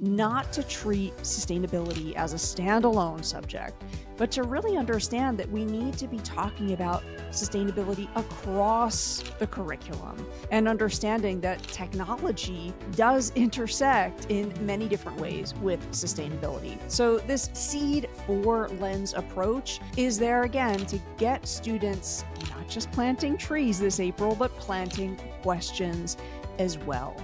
not to treat sustainability as a standalone subject, but to really understand that we need to be talking about sustainability across the curriculum and understanding that technology does intersect in many different ways with sustainability. So this Seed 4 lens approach is there again to get students not just planting trees this April, but planting questions as well.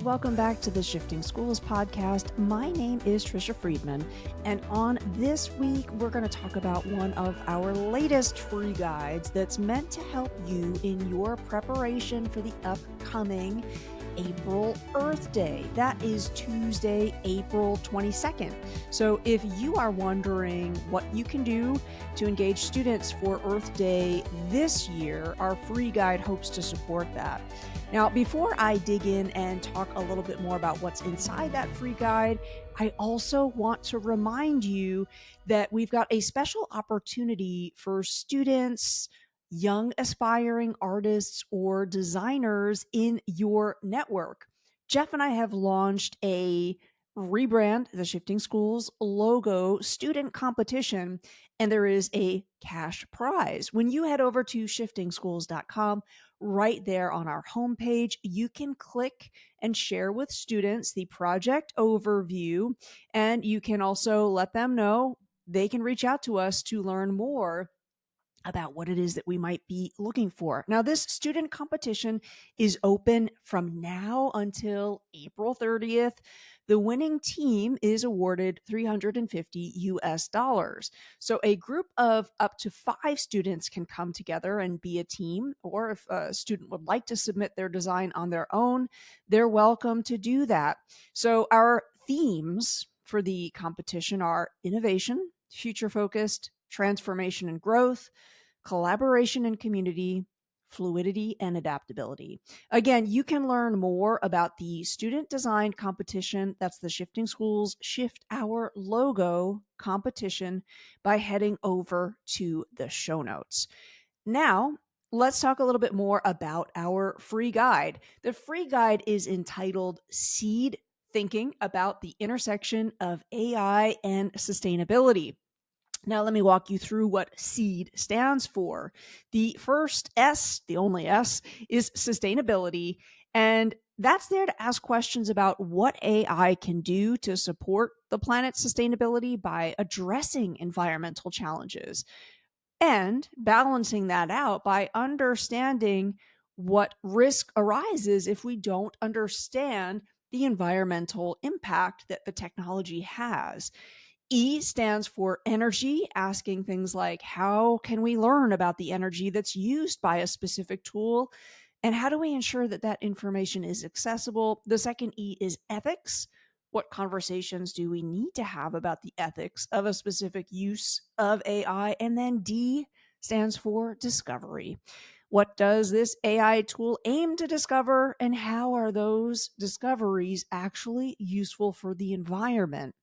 Welcome back to the Shifting Schools podcast. My name is Tricia Friedman, and on this week, we're going to talk about one of our latest free guides that's meant to help you in your preparation for the upcoming April Earth Day. That is Tuesday, April 22nd. So if you are wondering what you can do to engage students for Earth Day this year, our free guide hopes to support that. Now, before I dig in and talk a little bit more about what's inside that free guide, I also want to remind you that we've got a special opportunity for students, young aspiring artists, or designers in your network. Jeff and I have launched a Rebrand the Shifting Schools logo student competition, and there is a cash prize. When you head over to shiftingschools.com, right there on our homepage, you can click and share with students the project overview, and you can also let them know they can reach out to us to learn more about what it is that we might be looking for. Now, this student competition is open from now until April 30th. The winning team is awarded $350. So a group of up to 5 students can come together and be a team, or if a student would like to submit their design on their own, they're welcome to do that. So our themes for the competition are innovation, future-focused, transformation and growth, collaboration and community, fluidity and adaptability. Again, you can learn more about the student designed competition. That's the Shifting Schools Shift Our Logo competition by heading over to the show notes. Now, let's talk a little bit more about our free guide. The free guide is entitled Seed Thinking About the Intersection of AI and Sustainability. Now, let me walk you through what SEED stands for. The first S, the only S, is sustainability. And that's there to ask questions about what AI can do to support the planet's sustainability by addressing environmental challenges and balancing that out by understanding what risk arises if we don't understand the environmental impact that the technology has. E stands for energy, asking things like, how can we learn about the energy that's used by a specific tool? And how do we ensure that that information is accessible? The second E is ethics. What conversations do we need to have about the ethics of a specific use of AI? And then D stands for discovery. What does this AI tool aim to discover? And how are those discoveries actually useful for the environment?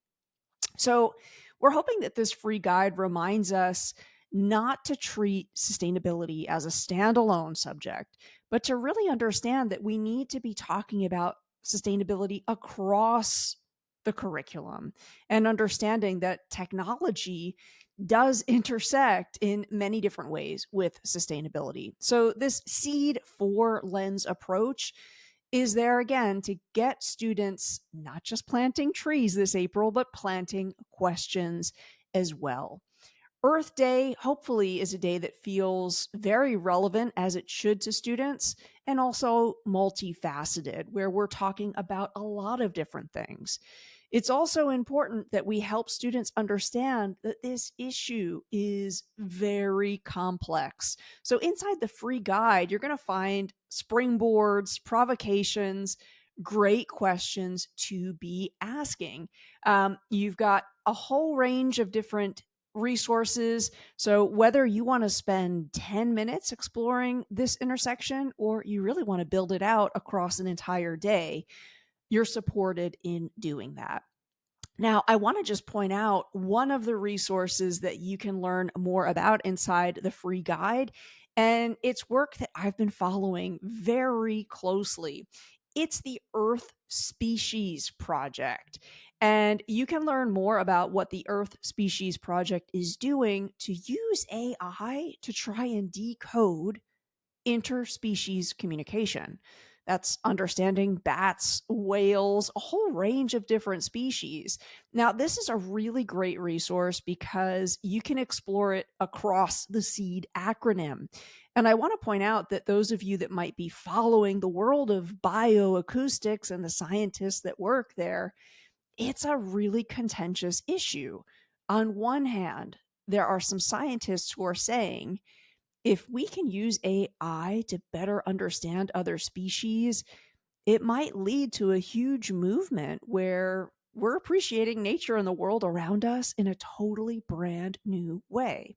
So we're hoping that this free guide reminds us not to treat sustainability as a standalone subject, but to really understand that we need to be talking about sustainability across the curriculum and understanding that technology does intersect in many different ways with sustainability. So this Seed 4 lens approach is there again to get students not just planting trees this April, but planting questions as well. Earth Day, hopefully, is a day that feels very relevant as it should to students and also multifaceted, where we're talking about a lot of different things. It's also important that we help students understand that this issue is very complex. So inside the free guide, you're going to find springboards, provocations, great questions to be asking. You've got a whole range of different resources. So whether you want to spend 10 minutes exploring this intersection or you really want to build it out across an entire day, you're supported in doing that. Now, I want to just point out one of the resources that you can learn more about inside the free guide, and it's work that I've been following very closely. It's the Earth Species Project. And you can learn more about what the Earth Species Project is doing to use AI to try and decode interspecies communication. That's understanding bats, whales, a whole range of different species. Now, this is a really great resource because you can explore it across the SEED acronym. And I want to point out that those of you that might be following the world of bioacoustics and the scientists that work there, it's a really contentious issue. On one hand, there are some scientists who are saying, if we can use AI to better understand other species, it might lead to a huge movement where we're appreciating nature and the world around us in a totally brand new way.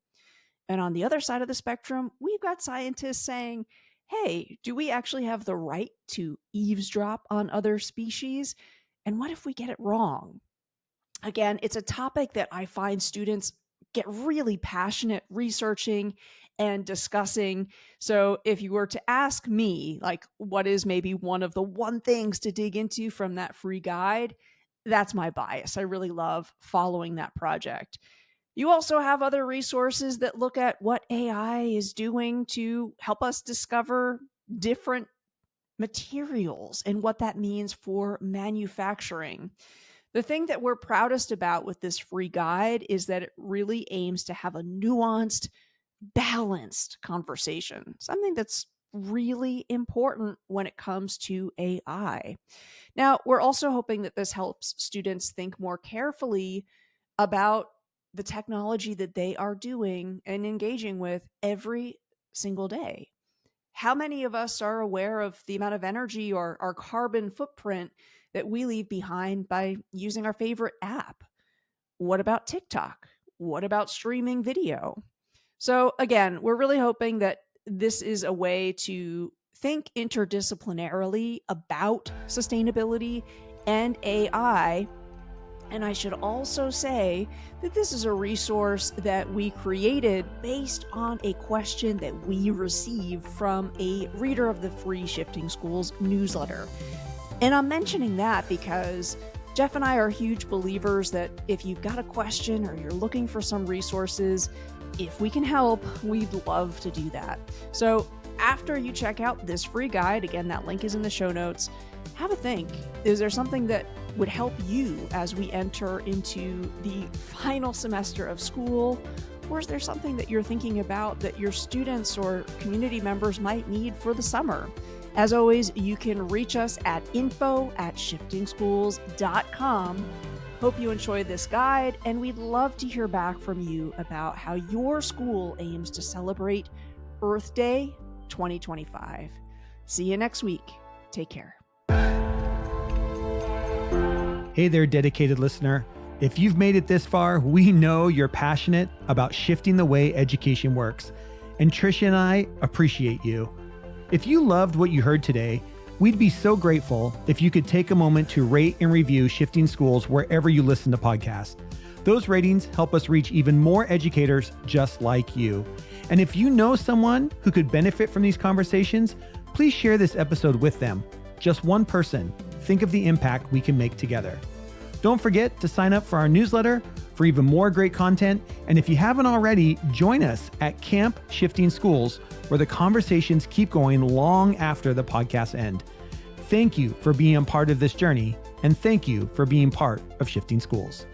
And on the other side of the spectrum, we've got scientists saying, hey, do we actually have the right to eavesdrop on other species? And what if we get it wrong? Again, it's a topic that I find students get really passionate researching and discussing. So if you were to ask me, like, what is maybe one of the one things to dig into from that free guide, that's my bias. I really love following that project. You also have other resources that look at what AI is doing to help us discover different materials and what that means for manufacturing. The thing that we're proudest about with this free guide is that it really aims to have a nuanced, balanced conversation, something that's really important when it comes to AI. Now, we're also hoping that this helps students think more carefully about the technology that they are doing and engaging with every single day. How many of us are aware of the amount of energy or our carbon footprint that we leave behind by using our favorite app? What about TikTok? What about streaming video? So again, we're really hoping that this is a way to think interdisciplinarily about sustainability and AI. And I should also say that this is a resource that we created based on a question that we received from a reader of the free Shifting Schools newsletter. And I'm mentioning that because Jeff and I are huge believers that if you've got a question or you're looking for some resources, if we can help, we'd love to do that. So after you check out this free guide, again, that link is in the show notes, have a think. Is there something that would help you as we enter into the final semester of school? Or is there something that you're thinking about that your students or community members might need for the summer? As always, you can reach us at info@shiftingschools.com. Hope you enjoy this guide, and we'd love to hear back from you about how your school aims to celebrate Earth Day 2025. See you next week. Take care. Hey there, dedicated listener. If you've made it this far, we know you're passionate about shifting the way education works, and Tricia and I appreciate you. If you loved what you heard today, we'd be so grateful if you could take a moment to rate and review Shifting Schools wherever you listen to podcasts. Those ratings help us reach even more educators just like you. And if you know someone who could benefit from these conversations, please share this episode with them. Just one person. Think of the impact we can make together. Don't forget to sign up for our newsletter for even more great content. And if you haven't already, join us at Camp Shifting Schools, where the conversations keep going long after the podcasts end. Thank you for being a part of this journey, and thank you for being part of Shifting Schools.